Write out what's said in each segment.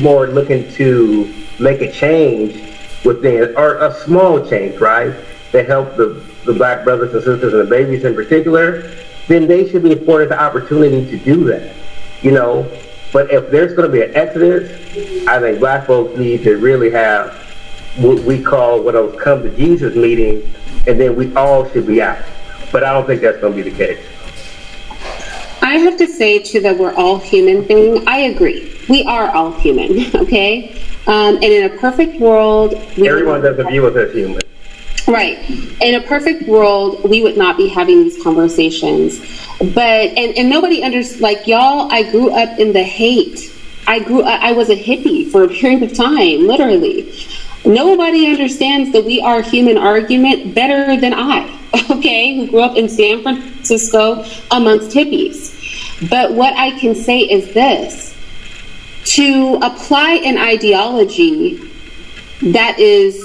more looking to make a change within, or a small change, right, that help the black brothers and sisters and the babies in particular, then they should be afforded the opportunity to do that, you know. But if there's going to be an exodus, I think black folks need to really have what we call what those come to Jesus meetings, and then we all should be out. But I don't think that's going to be the case. I have to say, to the we're all human thing, I agree. We are all human, okay? And in a perfect world... Everyone doesn't view us as human. Right. In a perfect world, we would not be having these conversations. But, and nobody understands, like, y'all, I grew up in the hate. I was a hippie for a period of time, literally. Nobody understands the we are human argument better than I, okay, who grew up in San Francisco amongst hippies. But what I can say is this: to apply an ideology that is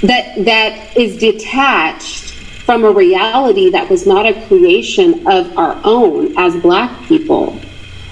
that is detached from a reality that was not a creation of our own as black people,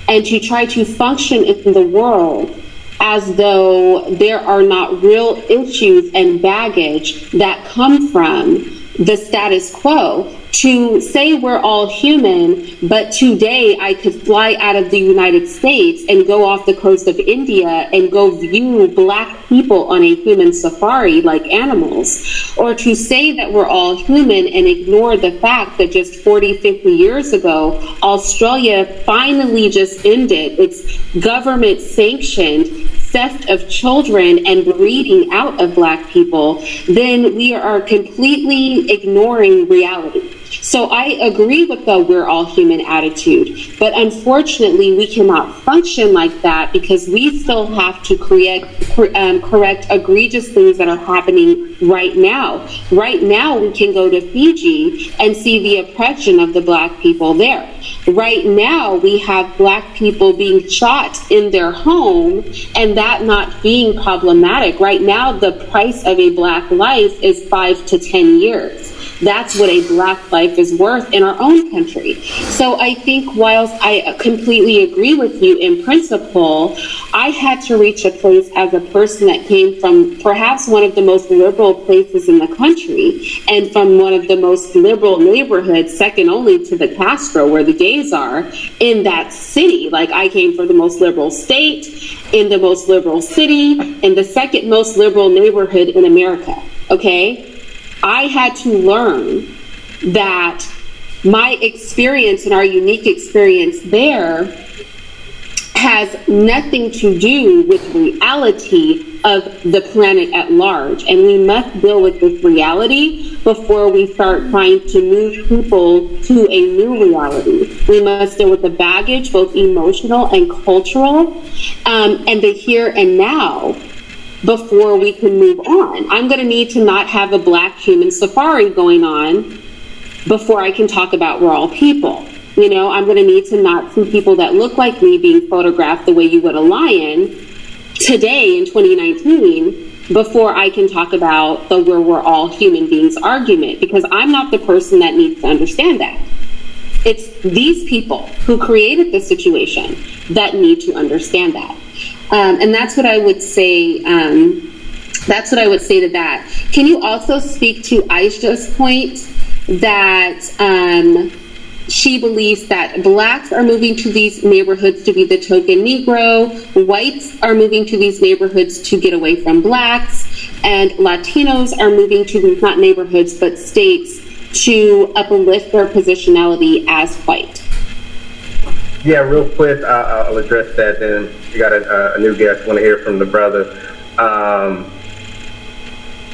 and to try to function in the world as though there are not real issues and baggage that come from the status quo, to say we're all human, but today I could fly out of the United States and go off the coast of India and go view black people on a human safari like animals, or to say that we're all human and ignore the fact that just 40, 50 years ago, Australia finally just ended its government-sanctioned theft of children and breeding out of black people, then we are completely ignoring reality. So I agree with the we're all human attitude, but unfortunately we cannot function like that because we still have to correct egregious things that are happening right now. Right now we can go to Fiji and see the oppression of the black people there. Right now we have black people being shot in their home and that not being problematic. Right now the price of a black life is 5 to 10 years. That's what a black life is worth in our own country. So I think whilst I completely agree with you in principle, I had to reach a place as a person that came from perhaps one of the most liberal places in the country and from one of the most liberal neighborhoods, second only to the Castro, where the gays are, in that city. Like, I came from the most liberal state, in the most liberal city, in the second most liberal neighborhood in America, okay? I had to learn that my experience and our unique experience there has nothing to do with reality of the planet at large. And we must deal with this reality before we start trying to move people to a new reality. We must deal with the baggage, both emotional and cultural, and the here and now, before we can move on. I'm going to need to not have a black human safari going on before I can talk about we're all people. You know, I'm going to need to not see people that look like me being photographed the way you would a lion today in 2019 before I can talk about the we're all human beings argument, because I'm not the person that needs to understand that. It's these people who created the situation that need to understand that. And that's what I would say. That's what I would say to that. Can you also speak to Aisha's point that she believes that blacks are moving to these neighborhoods to be the token Negro, whites are moving to these neighborhoods to get away from blacks, and Latinos are moving to these, not neighborhoods, but states, to uplift their positionality as white? Yeah, real quick, I'll address that. Then you got a new guest. Want to hear from the brother.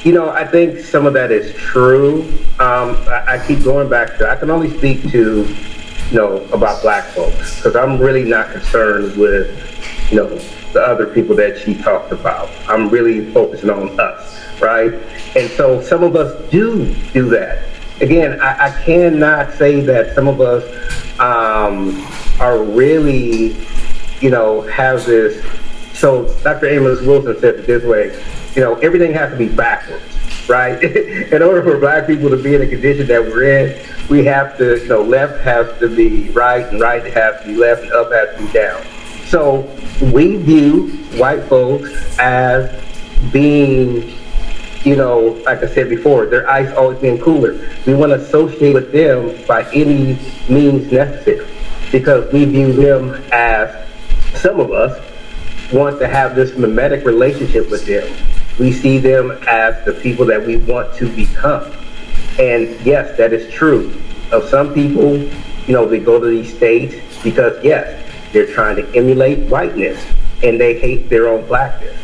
You know, I think some of that is true. I keep going back to, I can only speak to, you know, about black folks, because I'm really not concerned with, you know, the other people that she talked about. I'm really focusing on us, right? And so some of us do that. Again, I cannot say that some of us are really, you know, have this. So Dr. Amos Wilson said it this way, you know, everything has to be backwards, right? In order for black people to be in the condition that we're in, we have to, you know, left has to be right and right has to be left and up has to be down. So we view white folks as being, like I said before, their ice always being cooler. We want to associate with them by any means necessary because we view them as, some of us want to have this mimetic relationship with them. We see them as the people that we want to become. And yes, that is true. Of some people, they go to these states because, yes, they're trying to emulate whiteness and they hate their own blackness.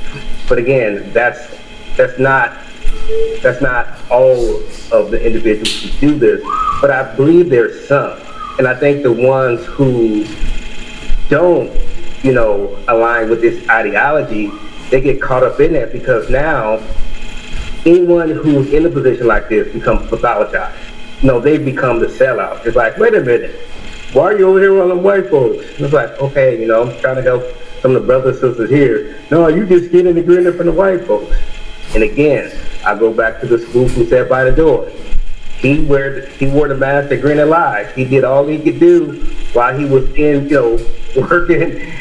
But again, that's not all of the individuals who do this, but I believe there's some. And I think the ones who don't, align with this ideology, they get caught up in that because now anyone who's in a position like this becomes pathologized. They become the sellout. It's like, wait a minute, why are you over here on the white folks? And it's like, okay, I'm trying to help some of the brothers and sisters here. No, you just getting the grinning from the white folks. And again, I go back to the spook who sat by the door. He wore the mask to grin and lie. He did all he could do while he was in, working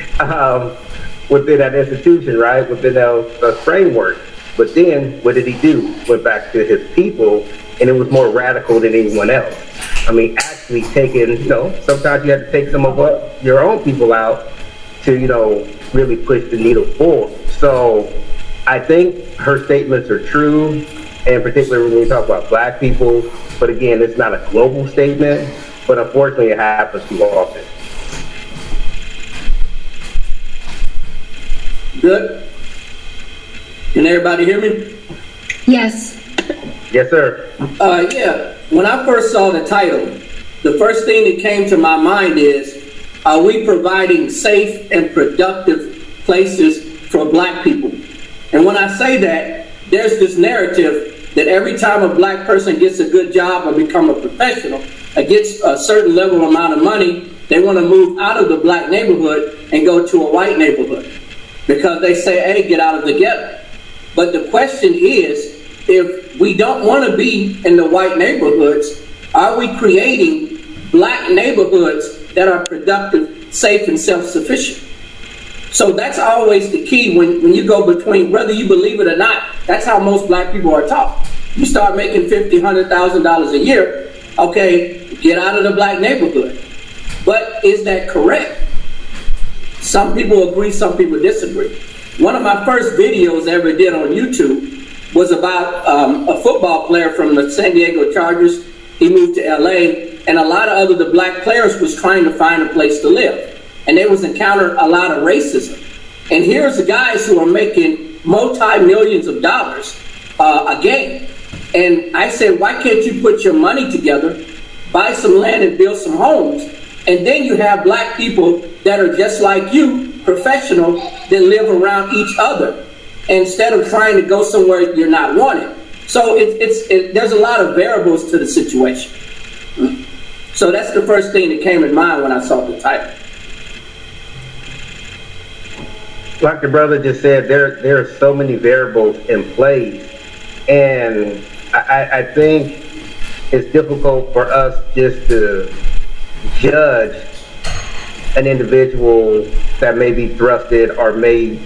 within that institution, right? Within the framework. But then, what did he do? Went back to his people, and it was more radical than anyone else. I mean, actually taking, sometimes you have to take some of your own people out to, really push the needle forward. So I think her statements are true, and particularly when we talk about black people. But again, it's not a global statement, but unfortunately it happens too often. Good. Can everybody hear me? Yes. Yes, sir. Yeah. When I first saw the title, the first thing that came to my mind is, are we providing safe and productive places for black people? And when I say that, there's this narrative that every time a black person gets a good job or become a professional, or gets a certain level amount of money, they want to move out of the black neighborhood and go to a white neighborhood because they say, hey, get out of the ghetto. But the question is, if we don't want to be in the white neighborhoods, are we creating black neighborhoods that are productive, safe, and self-sufficient? So that's always the key when you go between, whether you believe it or not, that's how most black people are taught. You start making $50,000, $100,000 a year, okay, get out of the black neighborhood. But is that correct? Some people agree, some people disagree. One of my first videos I ever did on YouTube was about a football player from the San Diego Chargers. He moved to LA, and a lot of the black players was trying to find a place to live. And they was encountering a lot of racism. And here's the guys who are making multi-millions of dollars a game. And I said, why can't you put your money together, buy some land and build some homes? And then you have black people that are just like you, professional, that live around each other, instead of trying to go somewhere you're not wanted. So there's a lot of variables to the situation. So that's the first thing that came in mind when I saw the title. Like your brother just said, there are so many variables in place, and I think it's difficult for us just to judge an individual that may be thrusted or may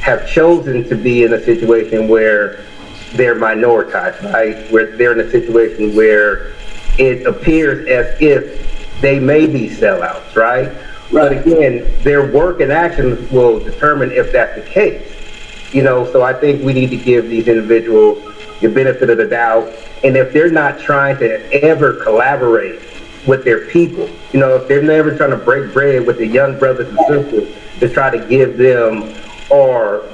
have chosen to be in a situation where they're minoritized, right? Where they're in a situation where it appears as if they may be sellouts, right? But again, their work and actions will determine if that's the case. So I think we need to give these individuals the benefit of the doubt. And if they're not trying to ever collaborate with their people, if they're never trying to break bread with the young brothers and sisters to try to give them or,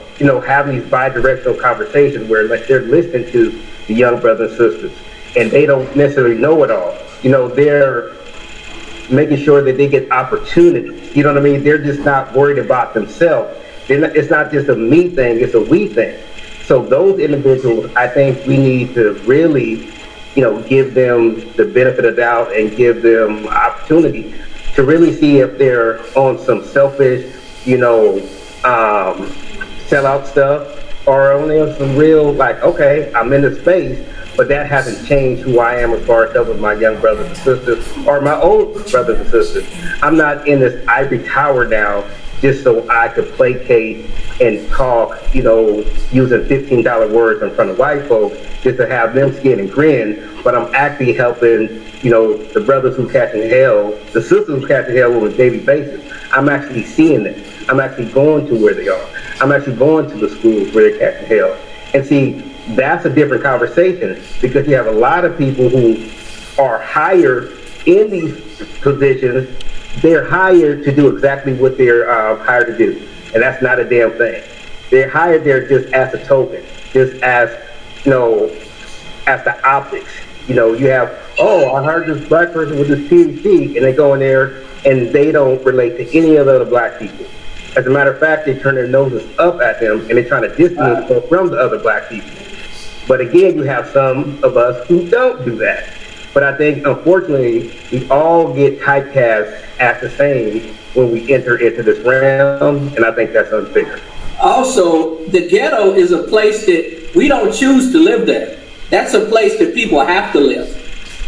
have these bi-directional conversations where they're listening to the young brothers and sisters and they don't necessarily know it all. They're making sure that they get opportunities. You know what I mean? They're just not worried about themselves. It's not just a me thing, it's a we thing. So those individuals, I think we need to really, give them the benefit of doubt and give them opportunity to really see if they're on some selfish, sellout stuff, or only on some real, like, okay, I'm in the space, but that hasn't changed who I am as far as helping my young brothers and sisters or my old brothers and sisters. I'm not in this ivory tower now just so I could placate and talk, using $15 words in front of white folks, just to have them skin and grin. But I'm actually helping, the brothers who catching hell, the sisters who catching hell on a daily basis. I'm actually seeing it. I'm actually going to where they are. I'm actually going to the schools where they're catching hell. And see, that's a different conversation, because you have a lot of people who are hired in these positions. They're hired to do exactly what they're hired to do, and that's not a damn thing. They're hired there just as a token, just as, as the optics. You have, I heard this black person with this PhD, and they go in there and they don't relate to any of the other black people. As a matter of fact, they turn their noses up at them and they're trying to distance themselves from the other black people. But again, you have some of us who don't do that. But I think, unfortunately, we all get typecast as the same when we enter into this realm, and I think that's unfair. Also, the ghetto is a place that we don't choose to live there. That's a place that people have to live.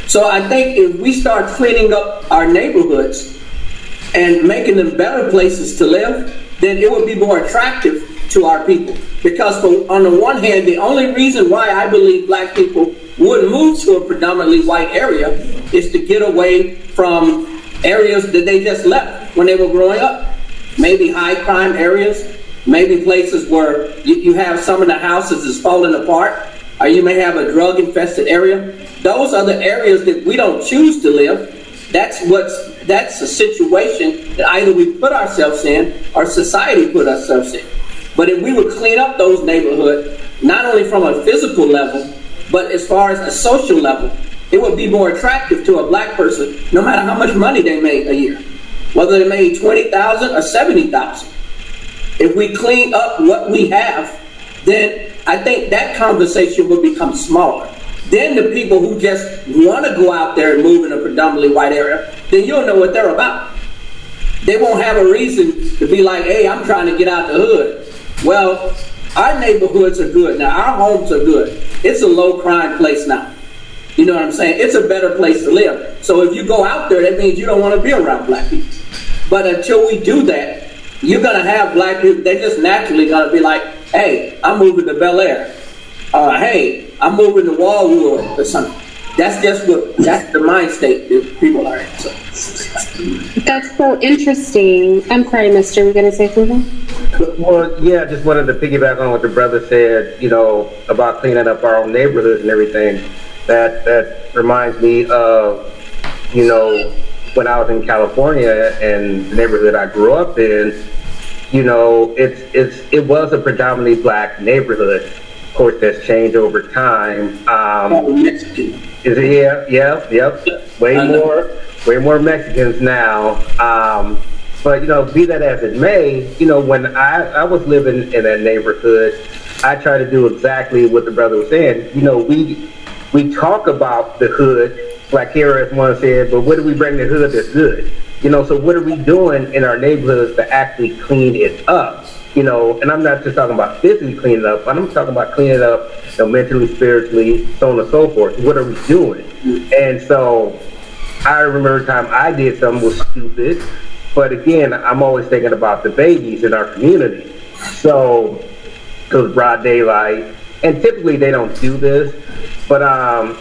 So I think if we start cleaning up our neighborhoods and making them better places to live, then it would be more attractive to our people. Because on the one hand, the only reason why I believe black people would move to a predominantly white area is to get away from areas that they just left when they were growing up. Maybe high crime areas, maybe places where you have some of the houses is falling apart, or you may have a drug infested area. Those are the areas that we don't choose to live. That's a situation that either we put ourselves in or society put ourselves in. But if we would clean up those neighborhoods, not only from a physical level, but as far as a social level, it would be more attractive to a black person, no matter how much money they made a year, whether they made $20,000 or $70,000. If we clean up what we have, then I think that conversation will become smaller. Then the people who just want to go out there and move in a predominantly white area, then you'll know what they're about. They won't have a reason to be like, hey, I'm trying to get out the hood. Well, our neighborhoods are good now. Our homes are good. It's a low crime place now. You know what I'm saying? It's a better place to live. So if you go out there, that means you don't want to be around black people. But until we do that, you're going to have black people, they're just naturally going to be like, hey, I'm moving to Bel Air. Hey, I'm moving to Wallwood or something. That's the mind state that people are in. So. That's so interesting. I'm sorry, mister, we're going to say something? Well, yeah, just wanted to piggyback on what the brother said, about cleaning up our own neighborhoods and everything. That reminds me of, when I was in California and the neighborhood I grew up in, it was a predominantly black neighborhood. Of course, that's changed over time. Is it? Yeah. Way more Mexicans now. But, be that as it may, when I was living in that neighborhood, I tried to do exactly what the brother was saying. We talk about the hood, like KRS-One said, but what do we bring the hood that's good? So what are we doing in our neighborhoods to actually clean it up? And I'm not just talking about physically cleaning it up, but I'm talking about cleaning it up, mentally, spiritually, so on and so forth. What are we doing? And so I remember a time I did something was stupid, but again, I'm always thinking about the babies in our community. So, because broad daylight, and typically they don't do this, but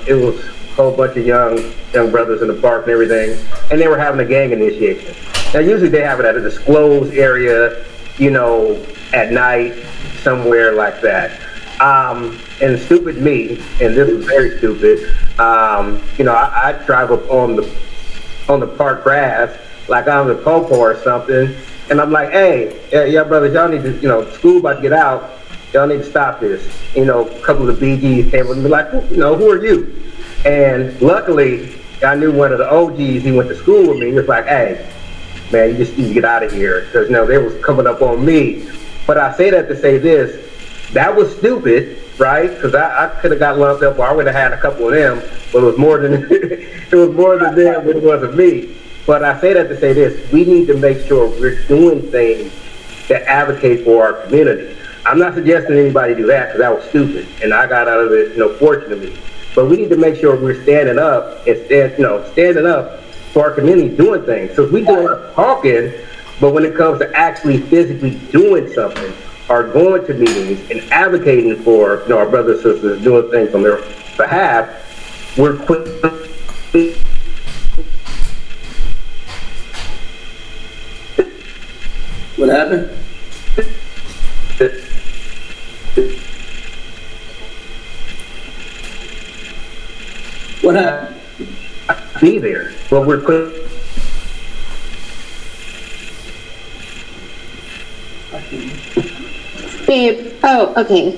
it was a whole bunch of young brothers in the park and everything, and they were having a gang initiation. Now, usually they have it at a disclosed area, at night, somewhere like that. And stupid me, and this was very stupid, I drive up on the park grass, like I'm the popo or something, and I'm like, hey, yeah, brothers, y'all need to, school about to get out, y'all need to stop this. A couple of the BGs came and be like, who are you? And luckily, I knew one of the OGs, he went to school with me, he was like, hey, man, you just need to get out of here, because, they was coming up on me. But I say that to say this, that was stupid, right? Because I could have got lumped up, or I would have had a couple of them, but it was more than it was more than them than it was of me. But I say that to say this, we need to make sure we're doing things that advocate for our community. I'm not suggesting anybody do that, because that was stupid, and I got out of it, fortunately. But we need to make sure we're standing up and standing up for our community, doing things. So if we do our talking, But when it comes to actually physically doing something, or going to meetings and advocating for, our brothers and sisters, doing things on their behalf, we're quick. What happened? What happened? Be there, but we're quick. Babe, oh, okay.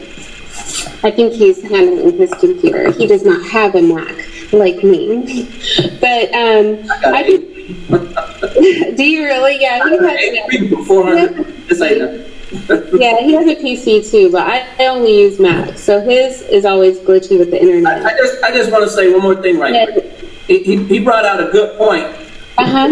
I think he's handling his computer. He does not have a Mac like me. But I think, do you really? Yeah, he has a PC too, but I only use Mac. So his is always glitchy with the internet. I just want to say one more thing quick. He brought out a good point.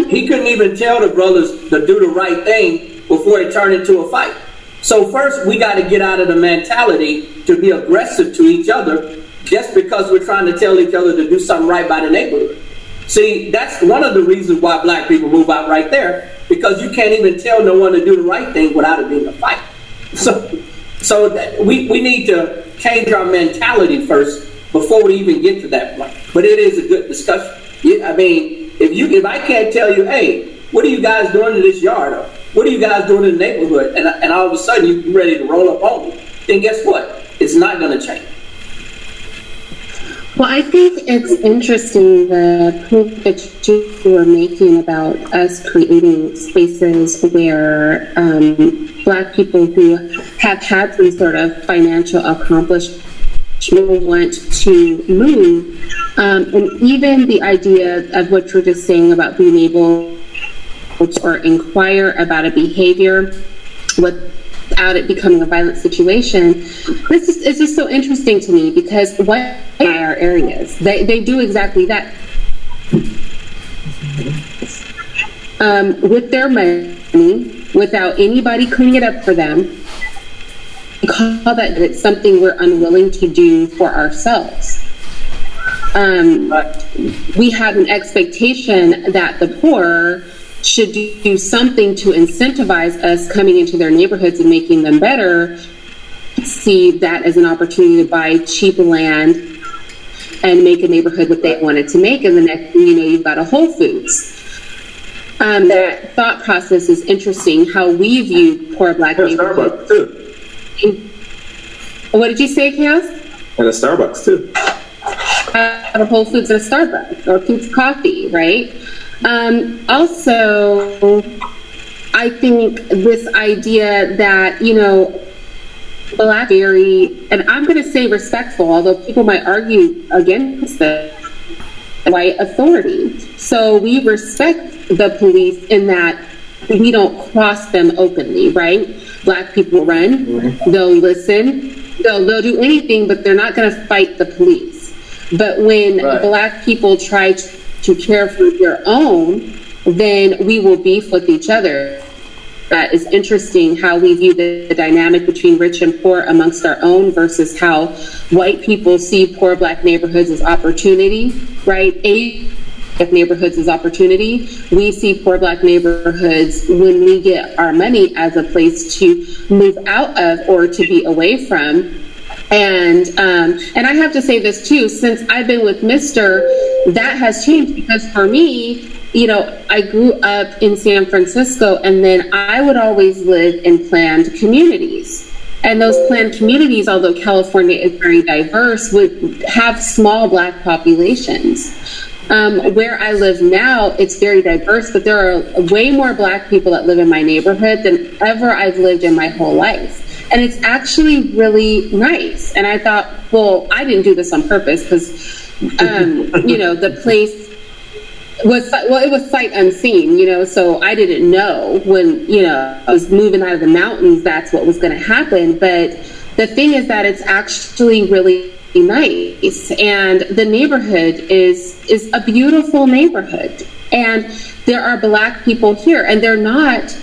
He couldn't even tell the brothers to do the right thing before it turned into a fight. So first, we got to get out of the mentality to be aggressive to each other just because we're trying to tell each other to do something right by the neighborhood. See, that's one of the reasons why black people move out right there, because you can't even tell no one to do the right thing without it being a fight. So we need to change our mentality first before we even get to that point. But it is a good discussion. I mean, if I can't tell you, hey, what are you guys doing in this yard? Or what are you guys doing in the neighborhood? And all of a sudden you're ready to roll up on me. Then guess what? It's not going to change. Well, I think it's interesting the point that you were making about us creating spaces where Black people who have had some sort of financial accomplishment want to move. And even the idea of what you're just saying about being able or inquire about a behavior without it becoming a violent situation. This is just so interesting to me because what are our areas? They do exactly that. With their money, without anybody cleaning it up for them, we call that it's something we're unwilling to do for ourselves. We have an expectation that the poor should do something to incentivize us coming into their neighborhoods and making them better, see that as an opportunity to buy cheap land and make a neighborhood what they wanted to make, and the next thing you know, you've got a Whole Foods. That thought process is interesting, how we view poor Black neighborhoods. Starbucks too. What did you say, Chaos? And a Starbucks too. A Whole Foods and a Starbucks, or Pete's Coffee, right? Also, I think this idea that, Black very, and I'm going to say respectful, although people might argue against the white authority. So we respect the police in that we don't cross them openly, right? Black people run, they'll listen, they'll do anything, but they're not going to fight the police. But when Black people try to care for their own, then we will beef with each other. That is interesting how we view the dynamic between rich and poor amongst our own versus how white people see poor Black neighborhoods as opportunity, right? Neighborhoods as opportunity. We see poor Black neighborhoods when we get our money as a place to move out of or to be away from. And I have to say this too, since I've been with Mr., that has changed because for me, I grew up in San Francisco and then I would always live in planned communities. And those planned communities, although California is very diverse, would have small Black populations. Where I live now, it's very diverse, but there are way more Black people that live in my neighborhood than ever I've lived in my whole life. And it's actually really nice. And I thought, well, I didn't do this on purpose because, the place was, it was sight unseen, so I didn't know when, I was moving out of the mountains, that's what was going to happen. But the thing is that it's actually really nice. And the neighborhood is a beautiful neighborhood. And there are Black people here and they're not,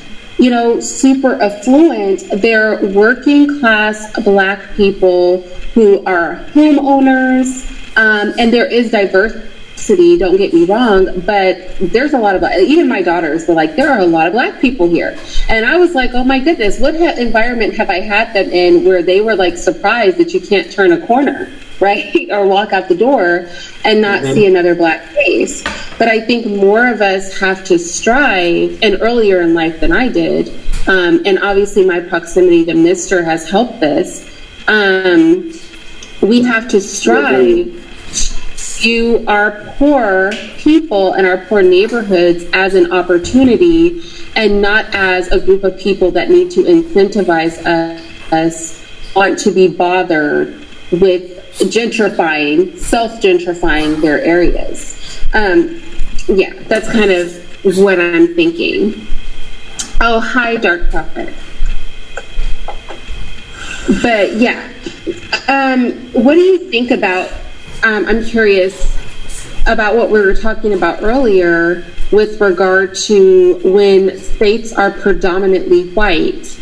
super affluent. They're working class Black people who are homeowners. And there is diversity don't get me wrong, but there's a lot of, even my daughters were like, there are a lot of Black people here. And I was like, oh my goodness, what environment have I had them in where they were like surprised that you can't turn a corner, right? Or walk out the door and not see another Black face. But I think more of us have to strive, and earlier in life than I did, and obviously my proximity to Mr. has helped this, we have to strive view our poor people and our poor neighborhoods as an opportunity and not as a group of people that need to incentivize us want to be bothered with self-gentrifying their areas. Yeah, that's kind of what I'm thinking. Oh, hi, Dark Prophet. But yeah, what do you think about, I'm curious about what we were talking about earlier with regard to when states are predominantly white,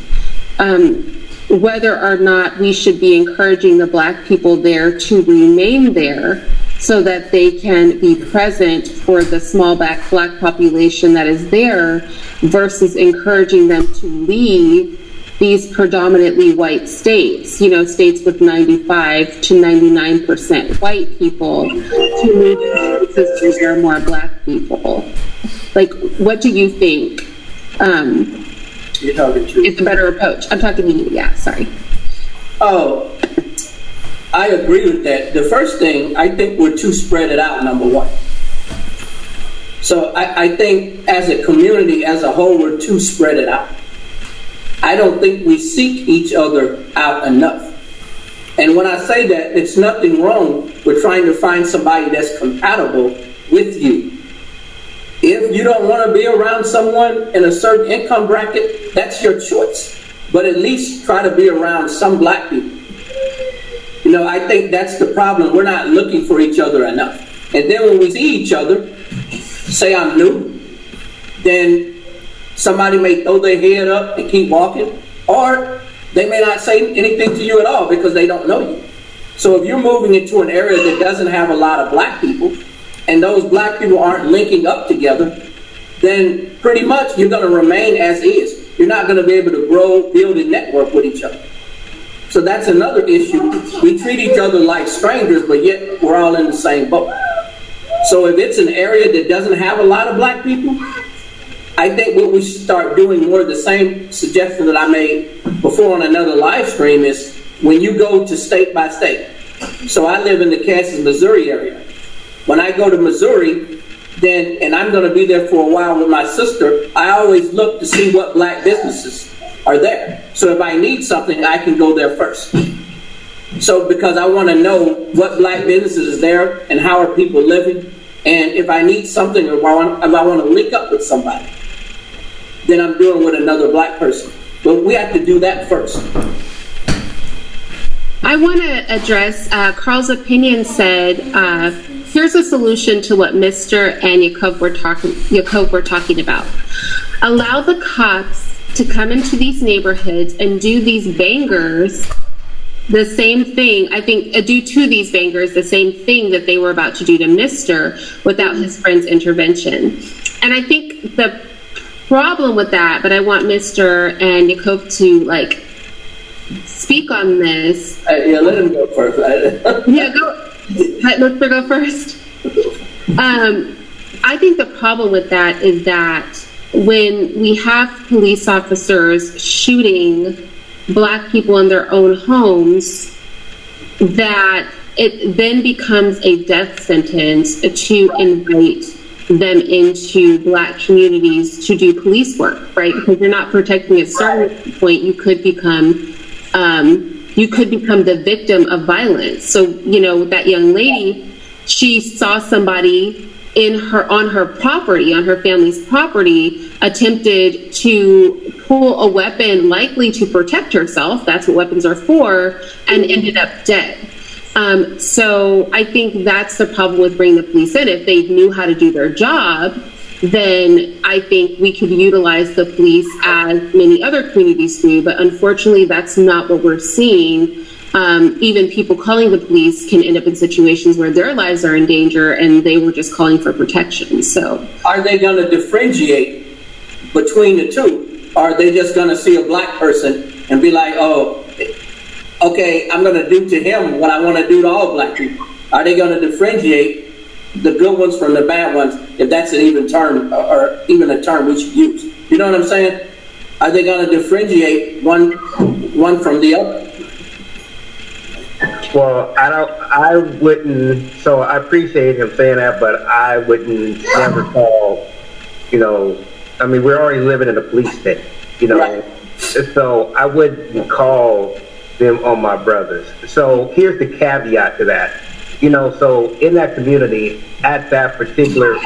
whether or not we should be encouraging the Black people there to remain there so that they can be present for the small Black population that is there versus encouraging them to leave these predominantly white states, states with 95 to 99% white people, to move to places where there are more Black people. Like, what do you think You're talking to is a better approach? I'm talking to you, yeah, sorry. Oh, I agree with that. The first thing, I think we're too spread it out, number one. So I think as a community, as a whole, we're too spread it out. I don't think we seek each other out enough. And when I say that, it's nothing wrong with trying to find somebody that's compatible with you. If you don't want to be around someone in a certain income bracket, that's your choice. But at least try to be around some Black people. I think that's the problem. We're not looking for each other enough. And then when we see each other, say I'm new, then somebody may throw their head up and keep walking, or they may not say anything to you at all because they don't know you. So if you're moving into an area that doesn't have a lot of Black people, and those Black people aren't linking up together, then pretty much you're going to remain as is. You're not going to be able to grow, build, and network with each other. So that's another issue. We treat each other like strangers, but yet we're all in the same boat. So if it's an area that doesn't have a lot of Black people, I think what we should start doing, more of the same suggestion that I made before on another live stream, is when you go to state by state. So I live in the Kansas, Missouri area. When I go to Missouri, and I'm going to be there for a while with my sister, I always look to see what Black businesses are there. So if I need something, I can go there first. So because I want to know what Black businesses is there and how are people living. And if I need something, or if I want to link up with somebody, then I'm doing with another Black person. But we have to do that first. I want to address, Carl's opinion said, here's a solution to what Mr. and Yakov were talking about. Allow the cops to come into these neighborhoods and do these bangers the same thing, I think, do to these bangers the same thing that they were about to do to Mr. without his friend's intervention. And I think the problem with that, but I want Mr. and Yakov to speak on this. Yeah, let him go first. Yeah, go. Let Mr. go first. I think the problem with that is that when we have police officers shooting Black people in their own homes, that it then becomes a death sentence to invite them into Black communities to do police work, right? Because you're not protecting at a certain point, you could become the victim of violence. So, that young lady, she saw somebody on her property, on her family's property, attempted to pull a weapon, likely to protect herself. That's what weapons are for, and ended up dead. So I think that's the problem with bringing the police in. If they knew how to do their job, then I think we could utilize the police as many other communities do. But unfortunately, that's not what we're seeing. even people calling the police can end up in situations where their lives are in danger and they were just calling for protection. So Are they going to differentiate between the two? Or are they just going to see a black person and be like, oh, okay, I'm going to do to him what I want to do to all black people? Are they going to differentiate the good ones from the bad ones, if that's an even term, or even a term we should use? You know what I'm saying? Are they going to differentiate one from the other? Well, I wouldn't, so I appreciate him saying that, but I wouldn't never call, I mean, we're already living in a police state, Right. So I wouldn't call them on my brothers. So here's the caveat to that. So in that community, at that particular,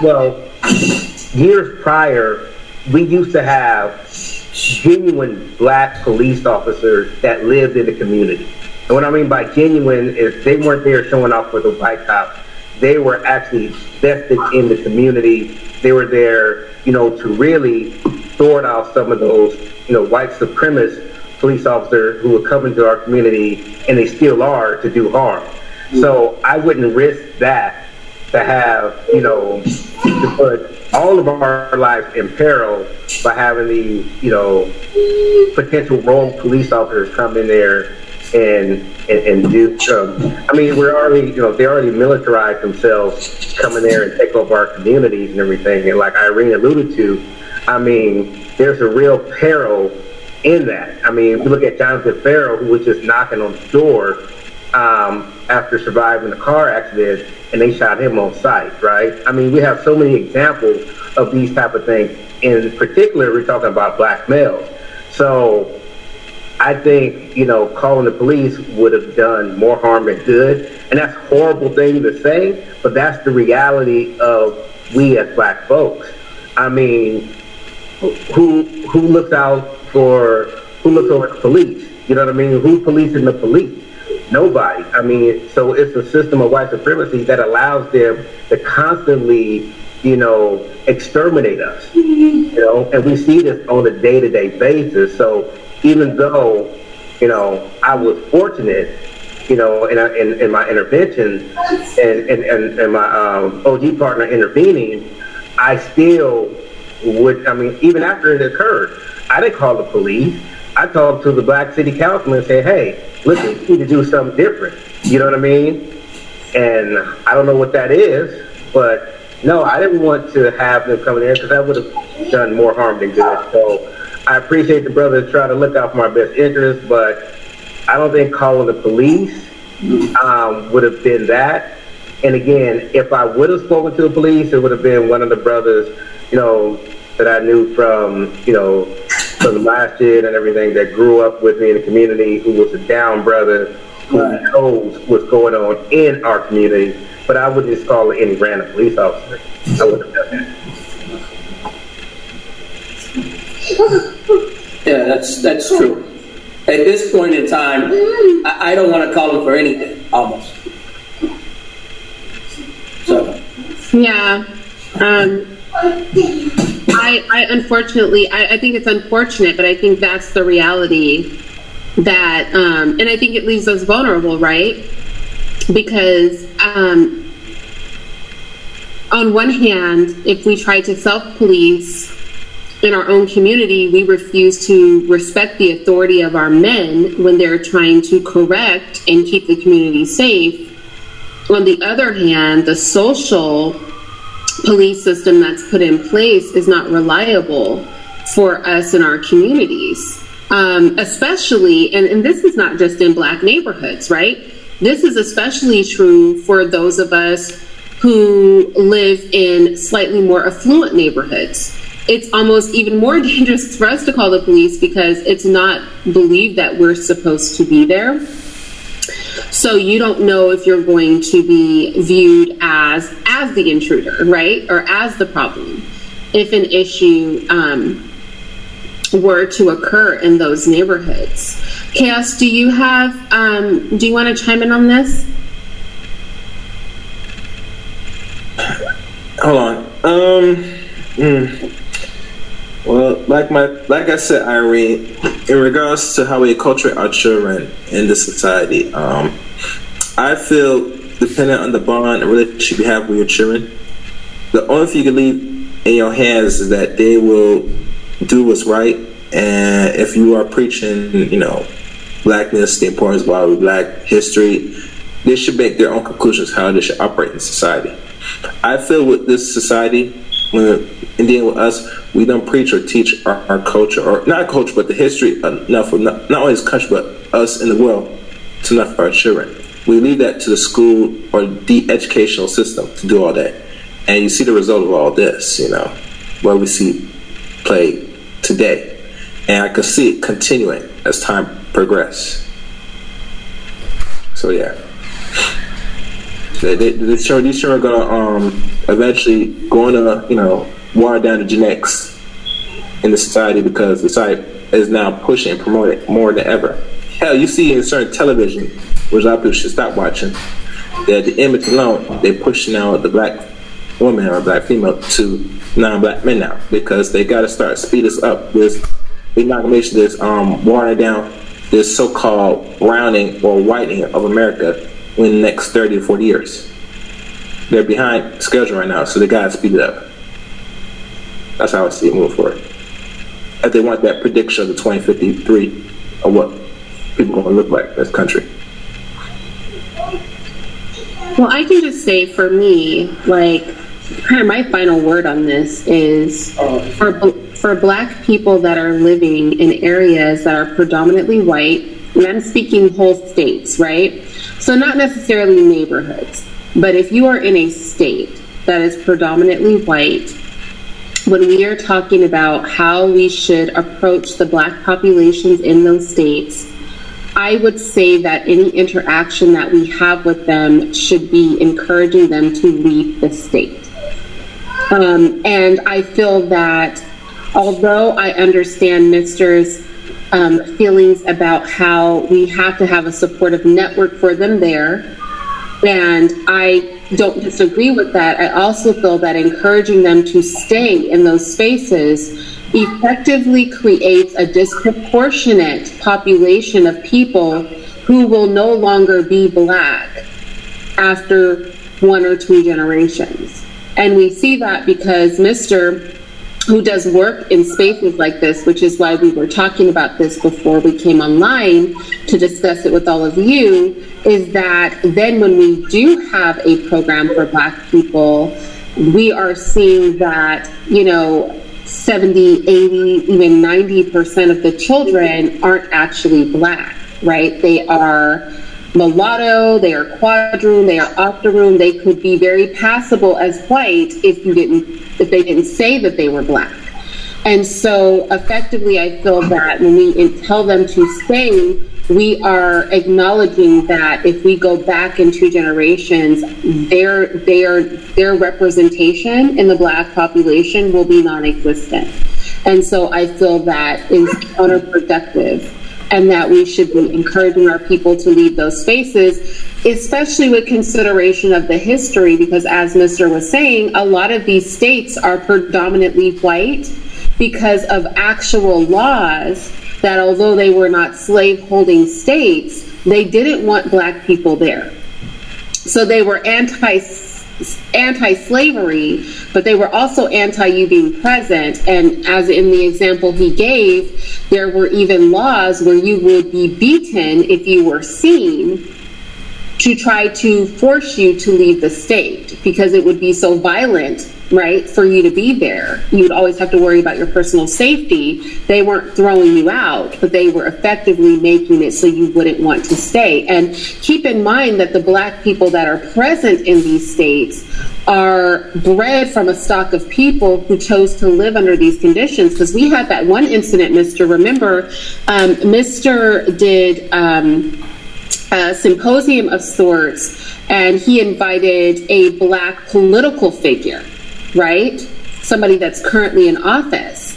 years prior, we used to have genuine black police officers that lived in the community. And what I mean by genuine is they weren't there showing off for the white cops. They were actually vested in the community. They were there, to really sort out some of those, white supremacist police officers who were coming to our community, and they still are, to do harm. So I wouldn't risk that to have, to put all of our lives in peril by having these, potential rogue police officers come in there and do. I mean, we're already, they already militarized themselves, coming there and take over our communities and everything. And like Irene alluded to, I mean, there's a real peril in that. I mean, if you look at Jonathan Farrell, who was just knocking on the door after surviving a car accident, and they shot him on sight, right? I mean, we have so many examples of these type of things. In particular, we're talking about black males. So I think, calling the police would have done more harm than good. And that's a horrible thing to say, but that's the reality of we as black folks. I mean, who looks over the police? You know what I mean? Who's policing the police? Nobody. I mean, so it's a system of white supremacy that allows them to constantly, exterminate us, and we see this on a day-to-day basis. So even though, I was fortunate, in my intervention and my OG partner intervening, I still would, I mean, even after it occurred, I didn't call the police. I talked to the black city councilman and said, hey, listen, you need to do something different. You know what I mean? And I don't know what that is, but no, I didn't want to have them come in there because that would have done more harm than good. So I appreciate the brothers trying to look out for my best interest, but I don't think calling the police would have been that. And again, if I would have spoken to the police, it would have been one of the brothers, that I knew from, from the masjid and everything, that grew up with me in the community, who was a down brother, who knows what's going on in our community. But I wouldn't just call any random police officer. I wouldn't have done that. Yeah, that's true. At this point in time, I don't want to call them for anything, almost. So. yeah, I unfortunately, I think it's unfortunate, but I think that's the reality that, and I think it leaves us vulnerable, right? Because on one hand, if we try to self-police in our own community, we refuse to respect the authority of our men when they're trying to correct and keep the community safe. On the other hand, the social police system that's put in place is not reliable for us in our communities, especially, and this is not just in black neighborhoods, right? This is especially true for those of us who live in slightly more affluent neighborhoods. It's almost even more dangerous for us to call the police because it's not believed that we're supposed to be there. So you don't know if you're going to be viewed as the intruder, right? Or as the problem if an issue were to occur in those neighborhoods. Chaos, do you want to chime in on this? Hold on. Well, like I said, Irene, in regards to how we acculturate our children in this society, I feel depending on the bond and relationship you have with your children, the only thing you can leave in your hands is that they will do what's right. And if you are preaching, blackness, the importance of our black history, they should make their own conclusions how they should operate in society. I feel with this society, when in dealing with us, we don't preach or teach our culture, or not culture, but the history enough for not only this country, but us in the world, to enough for our children. We leave that to the school or the educational system to do all that. And you see the result of all this, what we see play today. And I can see it continuing as time progresses. So yeah. These children are gonna eventually water down the genetics in the society, because the society is now pushing and promoting it more than ever. Hell, you see in certain television, which a lot of people should stop watching, that the image alone, they're pushing out the black woman or black female to non-black men now, because they got to start speed us up. This amalgamation, this watering down this so-called browning or whitening of America in the next 30 or 40 years. They're behind schedule right now, so they got to speed it up. That's how I see it moving forward. If they want that prediction of the 2053 of what people are going to look like in this country. Well, I can just say for me, kind of my final word on this is for black people that are living in areas that are predominantly white, and I'm speaking whole states, right? So not necessarily neighborhoods, but if you are in a state that is predominantly white, when we are talking about how we should approach the black populations in those states, I would say that any interaction that we have with them should be encouraging them to leave the state. And I feel that although I understand Mr.'s feelings about how we have to have a supportive network for them there, and I don't disagree with that, I also feel that encouraging them to stay in those spaces effectively creates a disproportionate population of people who will no longer be black after 1 or 2 generations. And we see that because Mr., who does work in spaces like this, which is why we were talking about this before we came online to discuss it with all of you, is that then when we do have a program for black people, we are seeing that, 70, 80, even 90% of the children aren't actually black, right? They are mulatto, they are quadroon, they are octoroon. They could be very passable as white if they didn't say that they were black. And so effectively, I feel that when we tell them to stay, we are acknowledging that if we go back in 2 generations, their representation in the black population will be non-existent. And so I feel that is counterproductive, and that we should be encouraging our people to leave those spaces, especially with consideration of the history, because as Mr. was saying, a lot of these states are predominantly white because of actual laws that, although they were not slave-holding states, they didn't want black people there. So they were anti-slavery, but they were also anti-you being present. And as in the example he gave, there were even laws where you would be beaten if you were seen, to try to force you to leave the state, because it would be so violent, right, for you to be there. You would always have to worry about your personal safety. They weren't throwing you out, but they were effectively making it so you wouldn't want to stay. And keep in mind that the black people that are present in these states are bred from a stock of people who chose to live under these conditions. Because we had that one incident, Mr. Remember, Mr. did a symposium of sorts, and he invited a black political figure, right? Somebody that's currently in office.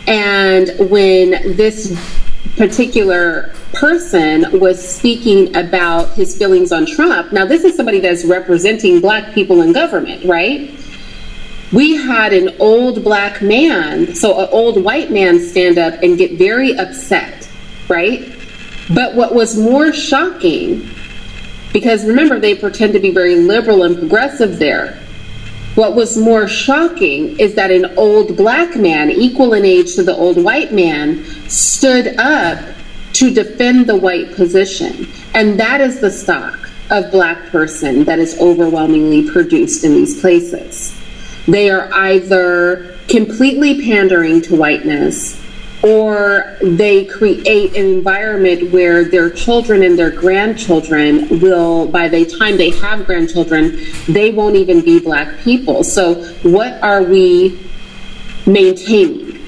And when this particular person was speaking about his feelings on Trump, now this is somebody that's representing black people in government, right? we had an old black man, so an old white man, stand up and get very upset, right? But what was more shocking, because remember, they pretend to be very liberal and progressive there. What was more shocking is that an old black man, equal in age to the old white man, stood up to defend the white position. And that is the stock of black person that is overwhelmingly produced in these places. They are either completely pandering to whiteness, or they create an environment where their children and their grandchildren will, by the time they have grandchildren, they won't even be black people. So what are we maintaining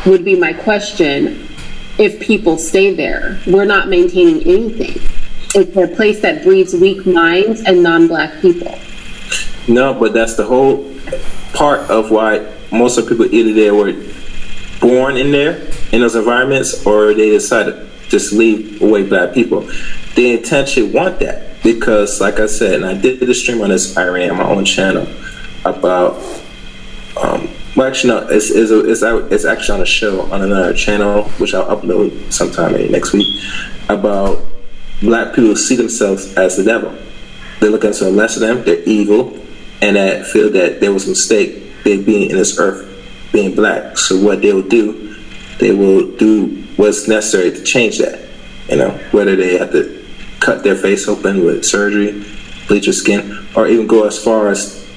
would be my question. If people stay there, we're not maintaining anything. It's a place that breeds weak minds and non-black people. No, but that's the whole part of why most of the people either they were born in there, in those environments, or they decided to just leave away black people. They intentionally want that because, like I said, and I did a stream on this, Irene, on my own channel about, well, actually, no, it's actually on a show on another channel, which I'll upload sometime maybe next week, about black people see themselves as the devil. They look at themselves less than them, they're evil, and that feel that there was a mistake, they being in this earth, being black. So what they will do what's necessary to change that. You know, whether they have to cut their face open with surgery, bleach their skin, or even go as far as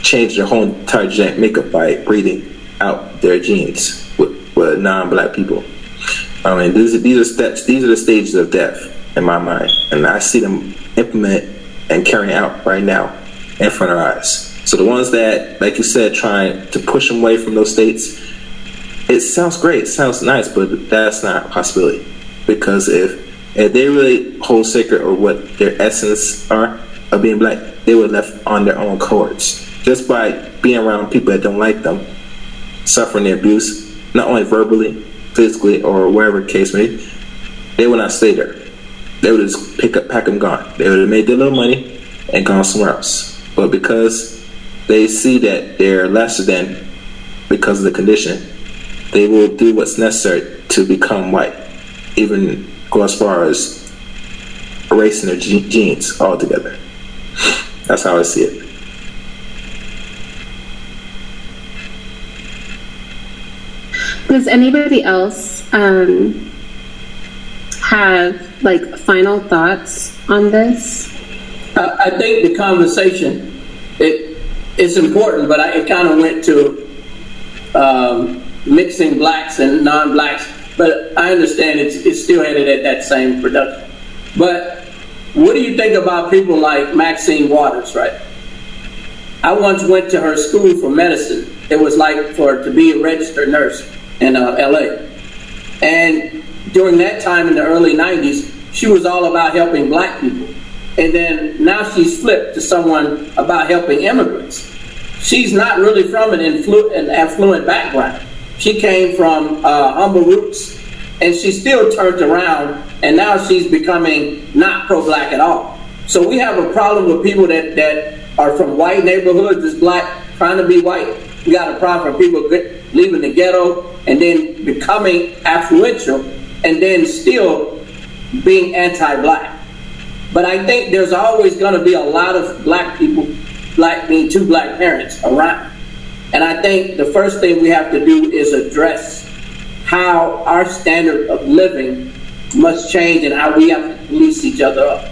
change their whole entire genetic makeup by breathing out their genes with non-black people. I mean, these are the stages of death in my mind, and I see them implement and carrying out right now in front of our eyes. So the ones that, like you said, trying to push them away from those states, it sounds great, it sounds nice, but that's not a possibility. Because if they really hold sacred or what their essence are of being black, they were left on their own accords. Just by being around people that don't like them, suffering the abuse, not only verbally, physically, or wherever the case may be, they would not stay there. They would just pack them gone. They would have made their little money and gone somewhere else. But because they see that they're lesser than because of the condition, they will do what's necessary to become white, even go as far as erasing their genes altogether. That's how I see it. Does anybody else have like final thoughts on this? I think the conversation, it's important, but it kind of went to mixing blacks and non-blacks. But I understand it's still headed at that same production. But what do you think about people like Maxine Waters, right? I once went to her school for medicine. It was like to be a registered nurse in LA. And during that time in the early 90s, she was all about helping black people. And then now she's flipped to someone about helping immigrants. She's not really from an affluent background. She came from humble roots, and she still turned around, and now she's becoming not pro-black at all. So we have a problem with people that are from white neighborhoods, that's black, trying to be white. We got a problem with people leaving the ghetto and then becoming affluential and then still being anti-black. But I think there's always going to be a lot of black people, being two black parents around. And I think the first thing we have to do is address how our standard of living must change and how we have to police each other up.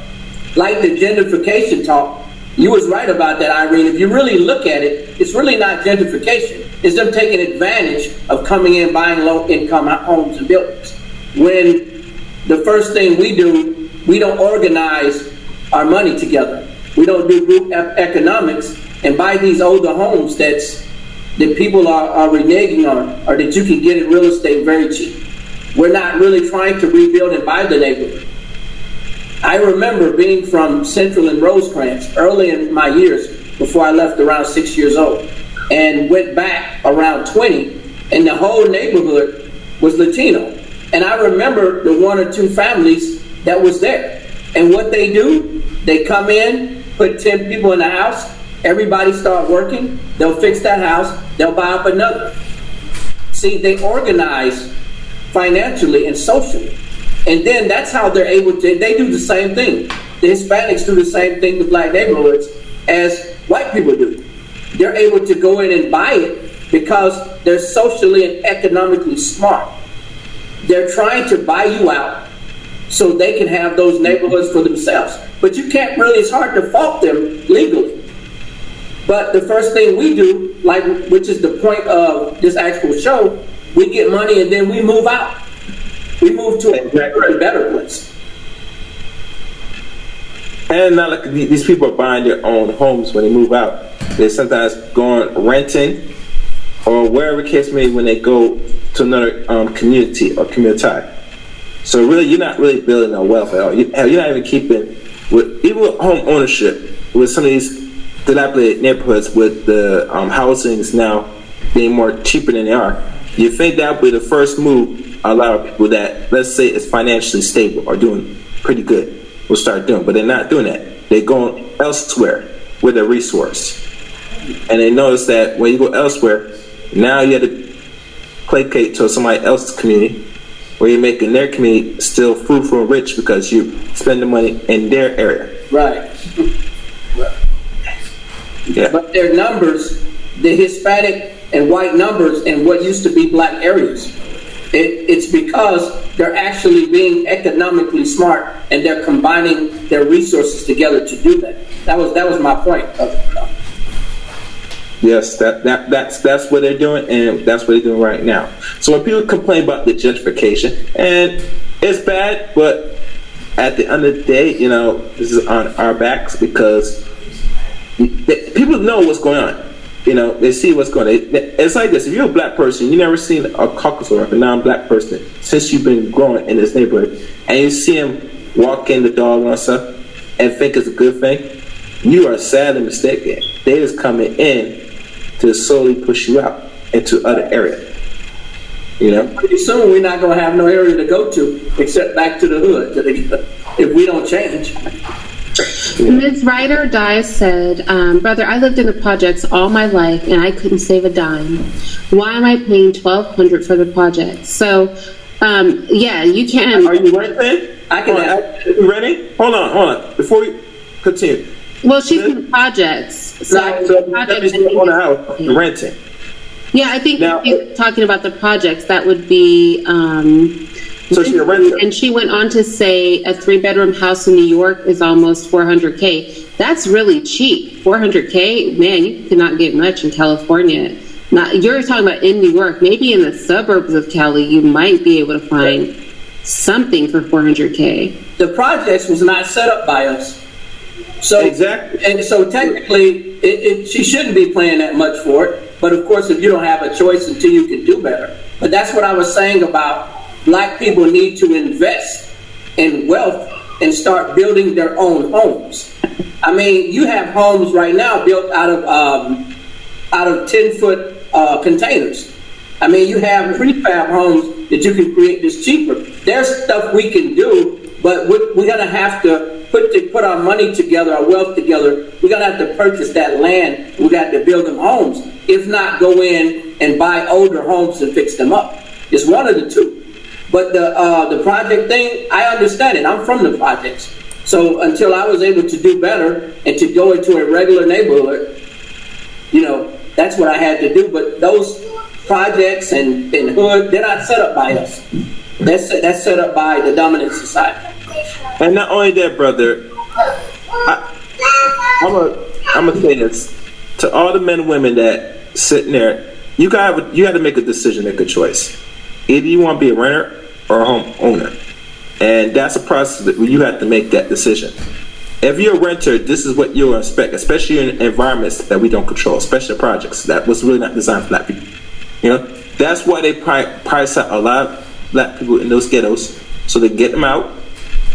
Like the gentrification talk, you was right about that, Irene. If you really look at it, it's really not gentrification. It's them taking advantage of coming in, buying low-income homes and buildings. When the first thing we do, we don't organize our money together. We don't do group economics and buy these older homes that people are reneging on, or that you can get in real estate very cheap. We're not really trying to rebuild and buy the neighborhood. I remember being from Central and Rosecrans early in my years, before I left around 6 years old, and went back around 20, and the whole neighborhood was Latino. And I remember the one or two families that was there. And what they do, they come in, put 10 people in the house, Everybody start working, they'll fix that house, they'll buy up another. See, they organize financially and socially. And then that's how they're able to, they do the same thing. The Hispanics do the same thing to black neighborhoods as white people do. They're able to go in and buy it because they're socially and economically smart. They're trying to buy you out so they can have those neighborhoods for themselves. But you can't really, it's hard to fault them legally. But the first thing we do, which is the point of this actual show, we get money and then we move out. We move to a better place. And not like these people are buying their own homes when they move out. They sometimes go on renting or wherever the case may be when they go to another community or community. So really, you're not really building a wealth at all. You're not even keeping, even with home ownership, with some of these dilapidated neighborhoods with the housings now being more cheaper than they are. You think that would be the first move a lot of people that, let's say, is financially stable or doing pretty good will start doing, but they're not doing that. They're going elsewhere with a resource. And they notice that when you go elsewhere, now you have to placate to somebody else's community where you're making their community still fruitful and rich because you spend the money in their area. Right. Yeah. But their numbers, the Hispanic and white numbers in what used to be black areas, it's because they're actually being economically smart and they're combining their resources together to do that. That was my point. Yes, that's what they're doing, and that's what they're doing right now. So when people complain about the gentrification, and it's bad, but at the end of the day, this is on our backs because people know what's going on. They see what's going on. It's like this. If you're a black person, you never seen a Caucasoid or a non-black person since you've been growing in this neighborhood, and you see him walk in the dog and stuff and think it's a good thing, you are sadly mistaken. They just coming in to slowly push you out into other areas. Pretty soon we're not going to have no area to go to except back to the hood if we don't change. Ms. Ride or Die said, brother, I lived in the projects all my life and I couldn't save a dime. Why am I paying $1,200 for the project? So, yeah, you can. Are you ready? I can ask. You ready? Hold on. Before we continue. Well, she's in the projects. So that means you own a house, you're renting. Yeah, I think if you're talking about the projects, that would be... So she's a renter. And she went on to say a 3-bedroom house in New York is almost $400K. That's really cheap. $400K, man, you cannot get much in California. You're talking about in New York. Maybe in the suburbs of Cali, you might be able to find something for $400K. The projects was not set up by us. So exactly. And so technically, she shouldn't be paying that much for it. But of course, if you don't have a choice until you can do better. But that's what I was saying about black people need to invest in wealth and start building their own homes. I mean, you have homes right now built out of 10-foot containers. I mean, you have prefab homes that you can create this cheaper. There's stuff we can do, but we're gonna have to put our money together, our wealth together. We're gonna have to purchase that land. We got to build them homes. If not, go in and buy older homes and fix them up. It's one of the two. But the project thing, I understand it. I'm from the projects. So until I was able to do better and to go into a regular neighborhood, that's what I had to do. But those projects and hood, they're not set up by us. That's set up by the dominant society. And not only that, brother, I'm gonna say this to all the men and women that sitting there. You got to make a decision, make a choice. Either you want to be a renter or a home owner, and that's a process that you have to make that decision. If you're a renter, this is what you'll expect, especially in environments that we don't control, especially projects that was really not designed for black people. That's why they price out a lot of black people in those ghettos, so they get them out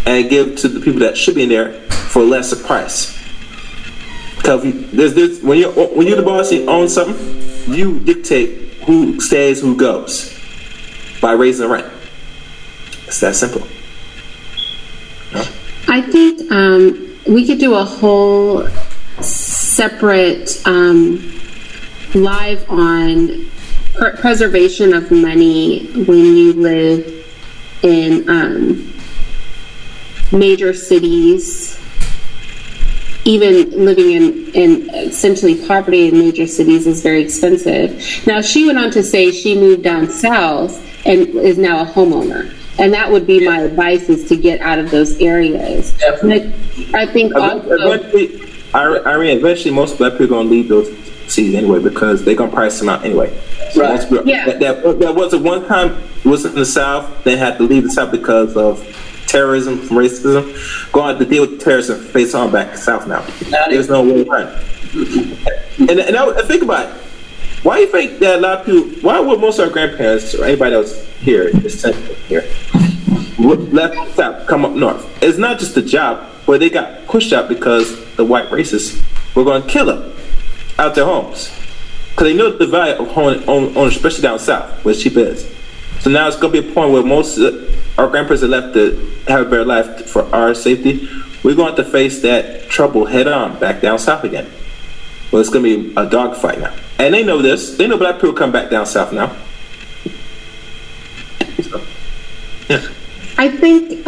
and give to the people that should be in there for a lesser price. Because when you're the boss and you own something, you dictate who stays, who goes by raising the rent. It's that simple. I think we could do a whole separate live on preservation of money when you live in major cities. Even living in essentially poverty in major cities is very expensive. Now, she went on to say she moved down south and is now a homeowner. And that would be my advice, is to get out of those areas. Definitely. I think also... Irene, eventually most black people are going to leave those cities anyway, because they're going to price them out anyway. So Right. people, that was at one time, was in the South, they had to leave the South because of terrorism, racism. Going to have to deal with terrorism face on back to the South now. There's no way around. And I think about it. Why do you think that a lot of people, why would most of our grandparents or anybody else here, descendant here, left the South, come up north? It's not just the job, but they got pushed out because the white racists were going to kill them out their homes. Because they know the value of home, especially down south, where it's cheap is. So now it's going to be a point where most of our grandparents are left to have a better life for our safety. We're going to have to face that trouble head on back down south again. Well, it's going to be a dogfight now. And they know this. They know black people come back down south now. So, yeah. I think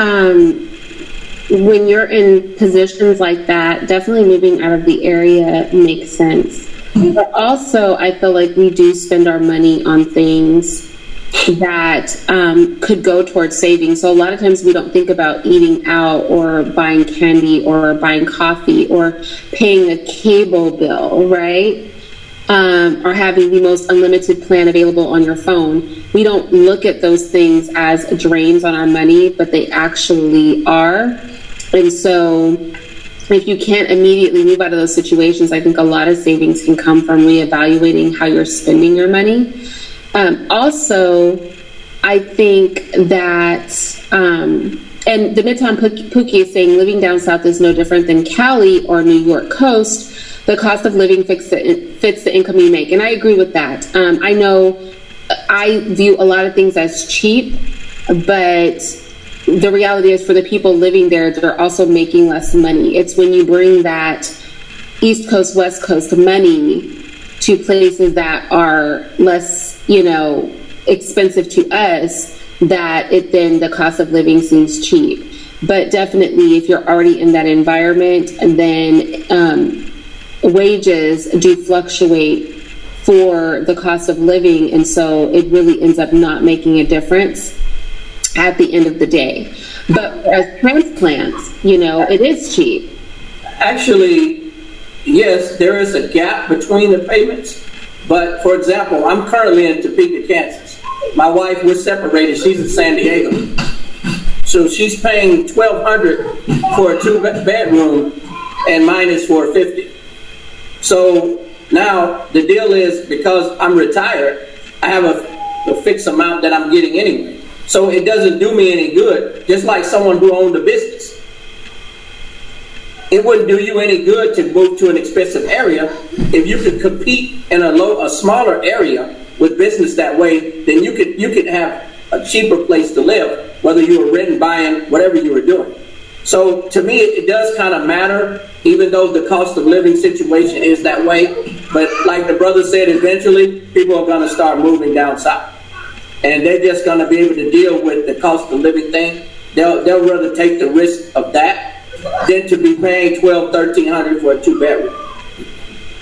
when you're in positions like that, definitely moving out of the area makes sense. But also, I feel like we do spend our money on things that could go towards savings. So a lot of times we don't think about eating out or buying candy or buying coffee or paying a cable bill, right? Or having the most unlimited plan available on your phone. We don't look at those things as drains on our money, but they actually are. And so if you can't immediately move out of those situations, I think a lot of savings can come from reevaluating how you're spending your money. Also, I think that, and the Midtown Pookie is saying living down south is no different than Cali or New York coast. The cost of living fits the income you make. And I agree with that. I know I view a lot of things as cheap, but the reality is for the people living there, they're also making less money. It's when you bring that East Coast, West Coast money to places that are less, expensive to us, that then the cost of living seems cheap. But definitely, if you're already in that environment, then wages do fluctuate for the cost of living, and so it really ends up not making a difference at the end of the day. But as transplants, it is cheap. Actually, yes, there is a gap between the payments. But for example, I'm currently in Topeka, Kansas. My wife, we're separated. She's in San Diego. So she's paying $1,200 for a 2-bedroom, and mine is $450. So now the deal is, because I'm retired, I have a fixed amount that I'm getting anyway. So it doesn't do me any good, just like someone who owned a business. It wouldn't do you any good to move to an expensive area. If you could compete in a smaller area with business that way, then you could have a cheaper place to live, whether you were renting, buying, whatever you were doing. So to me, it does kind of matter, even though the cost of living situation is that way. But like the brother said, eventually people are going to start moving down south, and they're just going to be able to deal with the cost of living thing. They'll rather take the risk of that than to be paying $1,200-$1,300 for a 2-bedroom.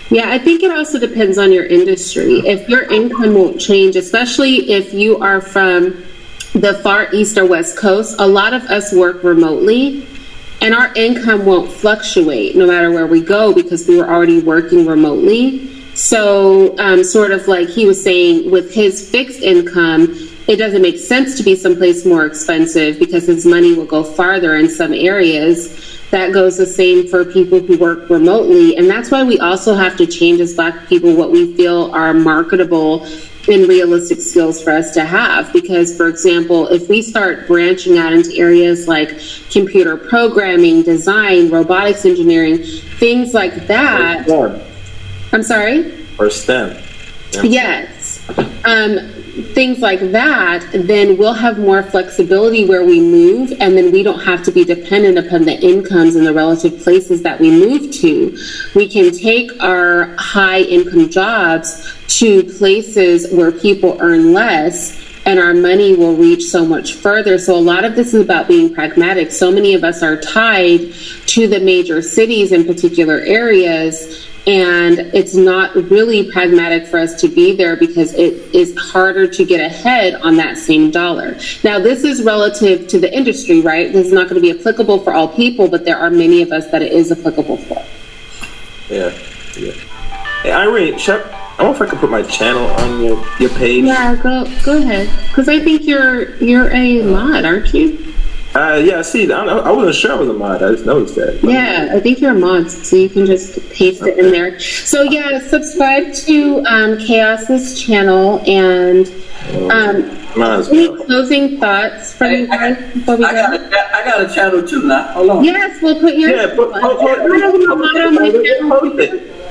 Yeah, I think it also depends on your industry. If your income won't change, especially if you are from the far east or west coast, a lot of us work remotely, and our income won't fluctuate no matter where we go because we were already working remotely. So sort of like he was saying, with his fixed income, it doesn't make sense to be someplace more expensive because his money will go farther in some areas. That goes the same for people who work remotely. And that's why we also have to change as Black people what we feel are marketable and realistic skills for us to have. Because, for example, if we start branching out into areas like computer programming, design, robotics engineering, things like that. STEM. I'm sorry? Or STEM. Yeah. Yes. things like that, then we'll have more flexibility where we move, and then we don't have to be dependent upon the incomes and the relative places that we move to. We can take our high income jobs to places where people earn less, and our money will reach so much further. So a lot of this is about being pragmatic. So many of us are tied to the major cities in particular areas, and it's not really pragmatic for us to be there because it is harder to get ahead on that same dollar. Now, this is relative to the industry, right? This is not going to be applicable for all people, but there are many of us that it is applicable for. Yeah. Hey, Irene, I wonder if I could put my channel on your page. Yeah, go ahead. Because I think you're a mod, aren't you? Yeah, see, I wasn't sure I was a mod. I just noticed that. Yeah, I think you're a mod, so you can just paste it in there. So yeah, subscribe to Chaos's channel, and any closing thoughts from you guys before we go? I got a channel too now. Hold on. Yes, we'll put your.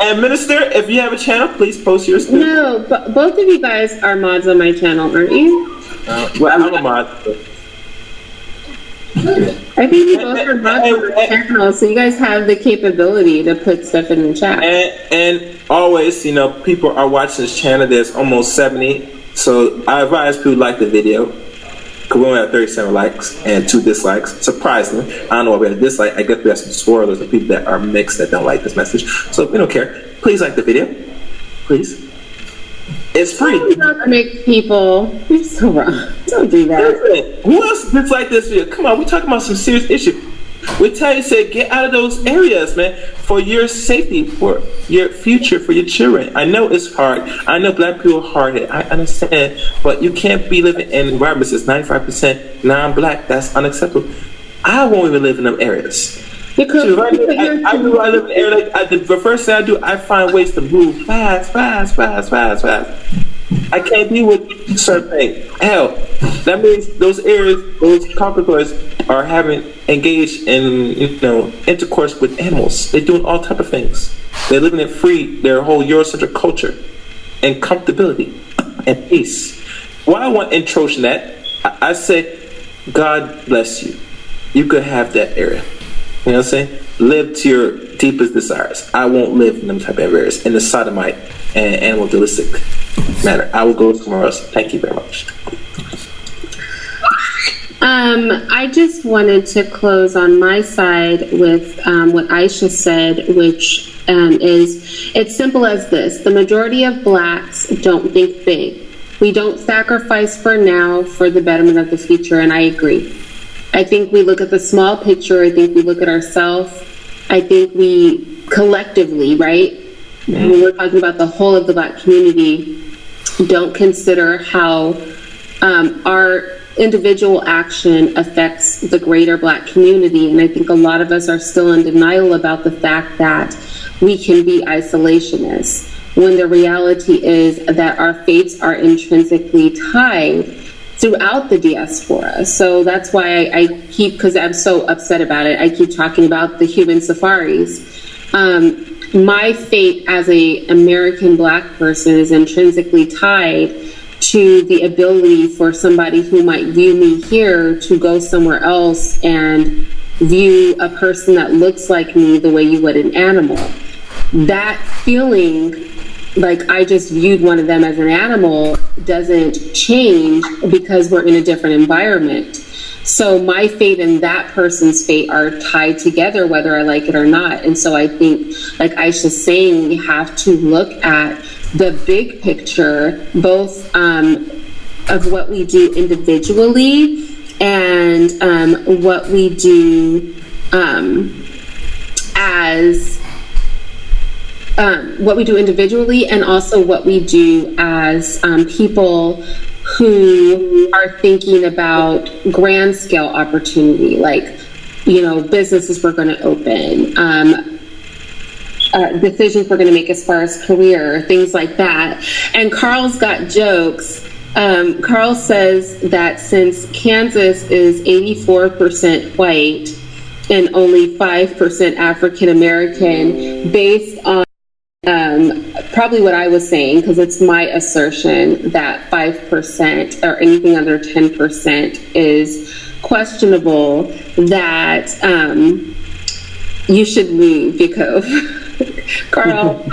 And Minister, if you have a channel, please post yours too. No, but both of you guys are mods on my channel, aren't you? Well, I'm a mod. I think you both are mods on my channel, so you guys have the capability to put stuff in the chat. And always, people are watching this channel. There's almost 70. So I advise people to like the video. Because we only have 37 likes and 2 dislikes. Surprisingly. I don't know why we had a dislike. I guess we have some swirlers and people that are mixed that don't like this message. So we don't care. Please like the video. Please. It's free. Make people. You're so wrong. Don't do that. Listen, who else disliked this video? Come on, we're talking about some serious issue. We tell you, say, get out of those areas, man, for your safety, for your future, for your children. I know it's hard. I know black people are hard-headed. I understand. But you can't be living in environments that's 95% non-black. That's unacceptable. I won't even live in them areas. I live in an area the first thing I do, I find ways to move fast. I can't deal with certain things. Hell, that means those areas, those conquistadors are engaged in, intercourse with animals. They're doing all type of things. They're living it free, their whole Eurocentric culture, and comfortability and peace. Why I want intrusion that, I say, God bless you. You could have that area. You know what I'm saying? Live to your deepest desires. I won't live in them type of areas, in the sodomite and animalistic manner. I will go somewhere else. Thank you very much. I just wanted to close on my side with what Aisha said, which is, it's simple as this. The majority of blacks don't think big. We don't sacrifice for now for the betterment of the future, and I agree. I think we look at the small picture. I think we look at ourselves. I think we collectively, right, when we're talking about the whole of the black community, don't consider how our individual action affects the greater black community. And I think a lot of us are still in denial about the fact that we can be isolationists, when the reality is that our fates are intrinsically tied throughout the diaspora. So that's why I keep, because I'm so upset about it, I keep talking about the human safaris. My fate as a American black person is intrinsically tied to the ability for somebody who might view me here to go somewhere else and view a person that looks like me the way you would an animal. That feeling like I just viewed one of them as an animal doesn't change because we're in a different environment. So my fate and that person's fate are tied together, whether I like it or not. And so I think, like Aisha's saying, we have to look at the big picture, both of what we do individually and what we do what we do individually, and also what we do as people who are thinking about grand scale opportunity, like, businesses we're going to open, decisions we're going to make as far as career, things like that. And Carl's got jokes. Carl says that since Kansas is 84% white and only 5% African American, based on probably what I was saying, because it's my assertion that 5% or anything under 10% is questionable, that you should move, Jacob. Carl,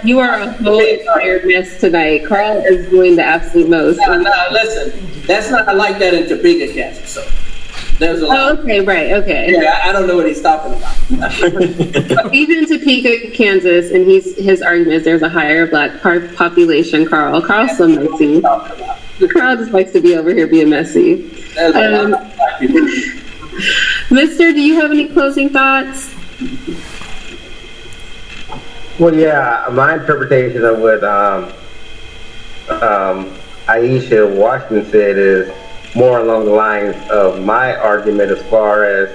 you are a whole entire mess tonight. Carl is doing the absolute most. No, listen, that's not like that in Topeka, Kansas. So there's a lot. Oh, okay, right, okay. Yeah, I don't know what he's talking about. Even Topeka, Kansas, and his argument is there's a higher black population. Carl's so messy. Carl just likes to be over here being messy. Mister, do you have any closing thoughts? Well, yeah, my interpretation of what Aisha Washington said is more along the lines of my argument, as far as,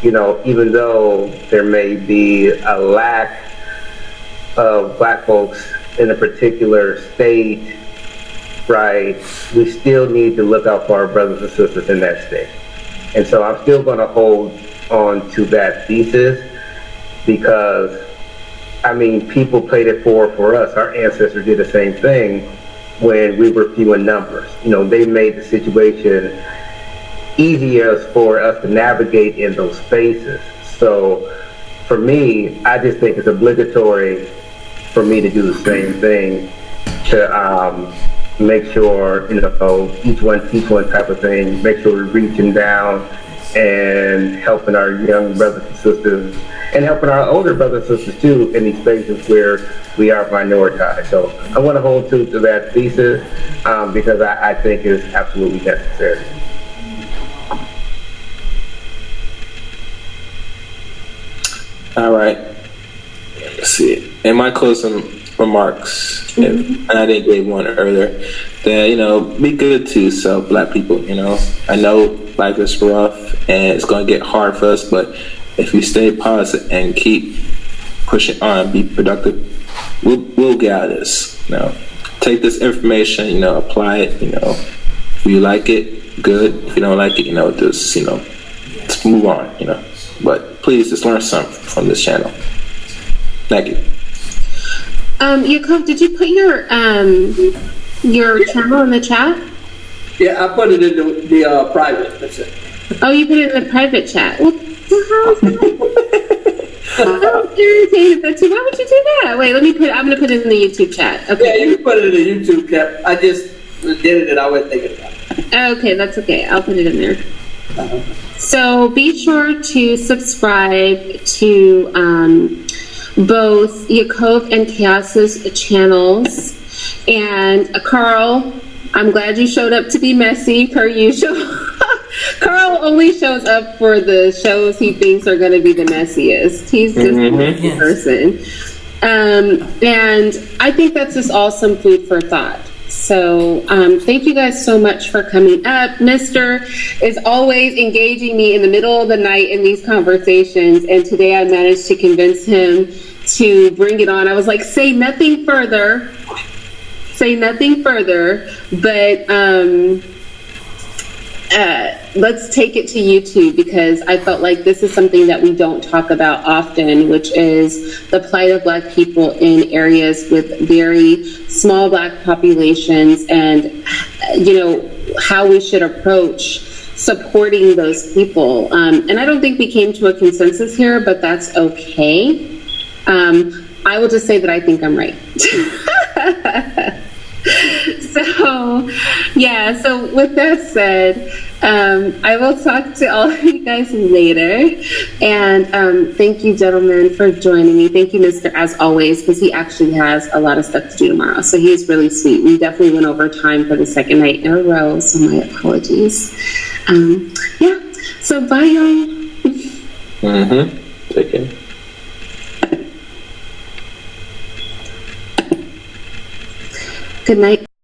even though there may be a lack of black folks in a particular state, right, we still need to look out for our brothers and sisters in that state. And so I'm still going to hold on to that thesis, because people played it forward for us. Our ancestors did the same thing when we were few in numbers. They made the situation easier for us to navigate in those spaces. So for me, I just think it's obligatory for me to do the same thing, to make sure, each one type of thing, make sure we're reaching down and helping our young brothers and sisters, and helping our older brothers and sisters too, in these spaces where we are minoritized. So I want to hold to that thesis, because I think it's absolutely necessary. All right. Let's see. In my closing remarks, and I didn't give one earlier, that, be good to yourself, black people. I know life is rough and it's going to get hard for us, but if we stay positive and keep pushing on, be productive, we'll get out of this. Take this information, apply it. If you like it, good. If you don't like it, just move on. But please just learn something from this channel. Thank you. Jacob, did you put your channel in the chat? Yeah, I put it in the private. That's it. Oh, you put it in the private chat. What the hell is that? I'm irritated with you. Why would you do that? Wait, I'm going to put it in the YouTube chat. Okay. Yeah, you can put it in the YouTube chat. I just did it and I wasn't thinking about it. Okay, that's okay. I'll put it in there. So be sure to subscribe to both Jacob and Chaos's channels. And Carl, I'm glad you showed up to be messy, per usual. Carl only shows up for the shows he thinks are going to be the messiest. He's just a messy person. And I think that's just awesome food for thought. So thank you guys so much for coming up. Mister is always engaging me in the middle of the night in these conversations, and today I managed to convince him to bring it on. I was like, say nothing further, but let's take it to YouTube, because I felt like this is something that we don't talk about often, which is the plight of black people in areas with very small black populations, and how we should approach supporting those people. And I don't think we came to a consensus here, but that's okay. I will just say that I think I'm right. So with that said, I will talk to all of you guys later. And thank you, gentlemen, for joining me. Thank you, Mister, as always, because he actually has a lot of stuff to do tomorrow. So he is really sweet. We definitely went over time for the second night in a row, so my apologies. So bye, y'all. Take care. Good night.